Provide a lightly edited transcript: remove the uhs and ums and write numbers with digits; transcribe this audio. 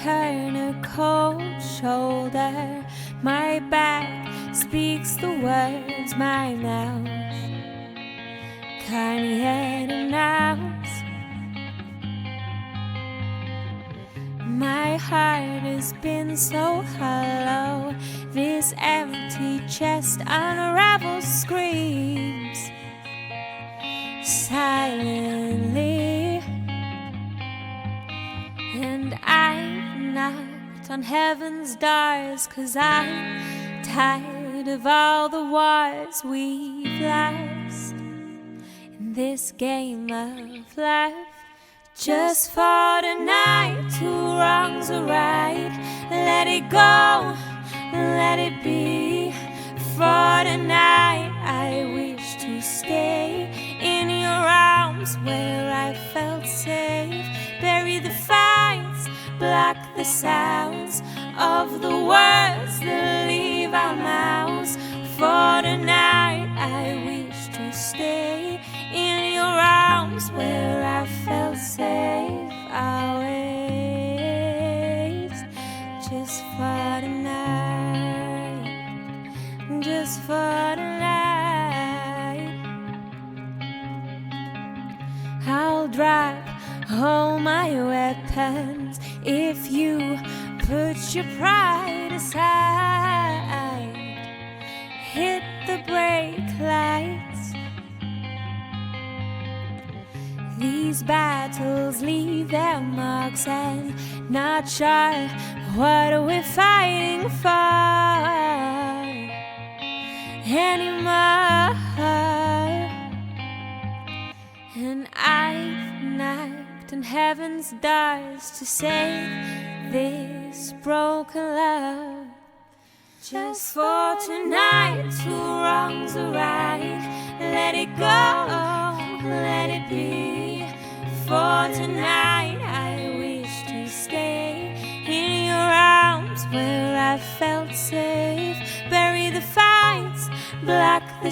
turn a cold shoulder. My back speaks the words my mouth can't yet announce. My heart has been so hollow, this empty chest unravels, screams silently. And I've knocked on heaven's doors, 'cause I'm tired of all the wars we've lost in this game of life. Just for tonight, two wrongs are right. Let it go, let it be. For tonight, I wish to stay in your arms where I felt safe. Bury the fights, block the sounds of the words that leave our mouths. For tonight, I wish to stay in your arms where I felt safe. Always, just for tonight, just for tonight. I'll drop all my weapons if you put your pride aside. Hit the brake lights. These battles leave their marks, and not sure what we're fighting for anymore. And I've knocked on heaven's doors to save this broken love. Just for tonight, two wrongs are right. Let it go, let it be. For tonight, I wish to stay in your arms where I felt safe. Bury the fights, block the